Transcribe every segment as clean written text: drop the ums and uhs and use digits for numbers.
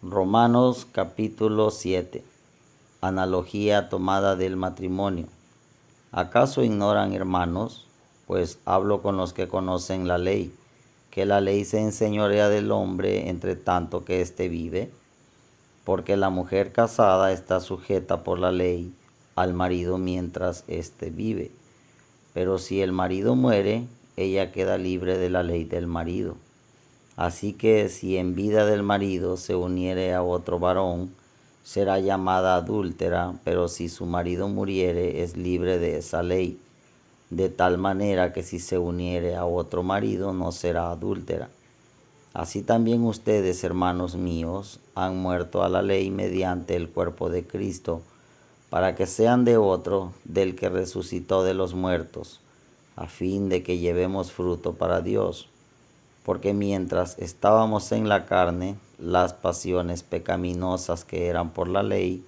Romanos capítulo 7. Analogía tomada del matrimonio. ¿Acaso ignoran, hermanos? Pues hablo con los que conocen la ley, que la ley se enseñorea del hombre entre tanto que éste vive, porque la mujer casada está sujeta por la ley al marido mientras éste vive. Pero si el marido muere, ella queda libre de la ley del marido. Así que si en vida del marido se uniere a otro varón, será llamada adúltera, pero si su marido muriere, es libre de esa ley. De tal manera que si se uniere a otro marido, no será adúltera. Así también ustedes, hermanos míos, han muerto a la ley mediante el cuerpo de Cristo, para que sean de otro, del que resucitó de los muertos, a fin de que llevemos fruto para Dios. Porque mientras estábamos en la carne, las pasiones pecaminosas que eran por la ley,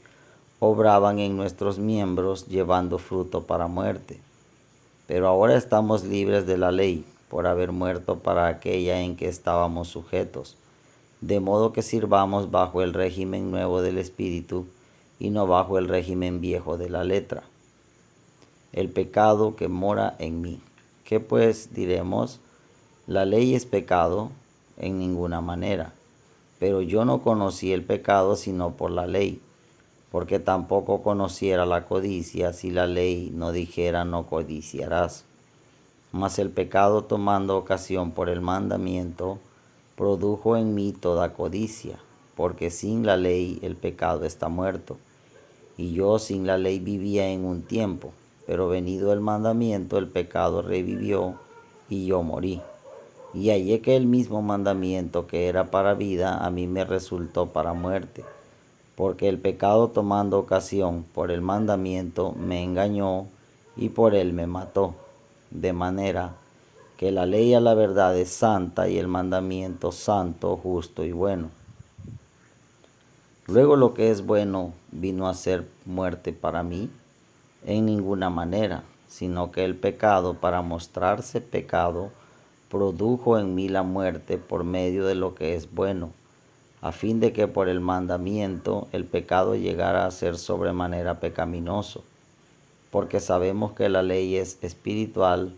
obraban en nuestros miembros llevando fruto para muerte. Pero ahora estamos libres de la ley, por haber muerto para aquella en que estábamos sujetos, de modo que sirvamos bajo el régimen nuevo del Espíritu y no bajo el régimen viejo de la letra. El pecado que mora en mí. ¿Qué pues diremos? ¿La ley es pecado? En ninguna manera. Pero yo no conocí el pecado sino por la ley, porque tampoco conociera la codicia si la ley no dijera no codiciarás. Mas el pecado, tomando ocasión por el mandamiento, produjo en mí toda codicia, porque sin la ley el pecado está muerto. Y yo sin la ley vivía en un tiempo, pero venido el mandamiento el pecado revivió y yo morí. Y hallé que el mismo mandamiento que era para vida a mí me resultó para muerte, porque el pecado, tomando ocasión por el mandamiento, me engañó y por él me mató. De manera que la ley a la verdad es santa y el mandamiento santo, justo y bueno. Luego lo que es bueno vino a ser muerte para mí, en ninguna manera, sino que el pecado, para mostrarse pecado, produjo en mí la muerte por medio de lo que es bueno, a fin de que por el mandamiento el pecado llegara a ser sobremanera pecaminoso. Porque sabemos que la ley es espiritual,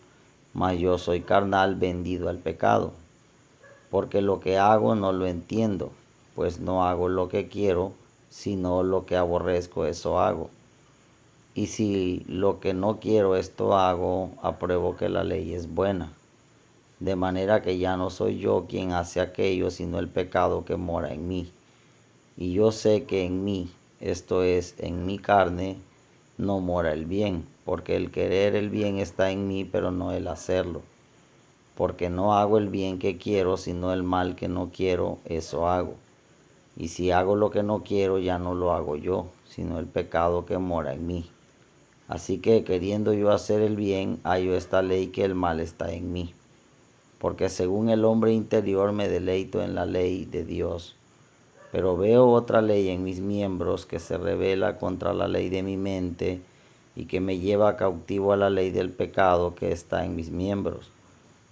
mas yo soy carnal, vendido al pecado. Porque lo que hago no lo entiendo, pues no hago lo que quiero, sino lo que aborrezco, eso hago. Y si lo que no quiero esto hago, apruebo que la ley es buena. De manera que ya no soy yo quien hace aquello, sino el pecado que mora en mí. Y yo sé que en mí, esto es, en mi carne, no mora el bien, porque el querer el bien está en mí, pero no el hacerlo. Porque no hago el bien que quiero, sino el mal que no quiero, eso hago. Y si hago lo que no quiero, ya no lo hago yo, sino el pecado que mora en mí. Así que, queriendo yo hacer el bien, hallo esta ley que el mal está en mí. Porque según el hombre interior me deleito en la ley de Dios. Pero veo otra ley en mis miembros que se rebela contra la ley de mi mente y que me lleva cautivo a la ley del pecado que está en mis miembros.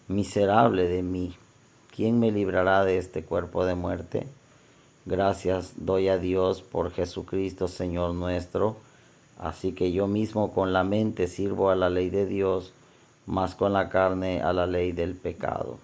Miserable de mí, ¿quién me librará de este cuerpo de muerte? Gracias doy a Dios por Jesucristo, Señor nuestro. Así que yo mismo con la mente sirvo a la ley de Dios, mas con la carne a la ley del pecado.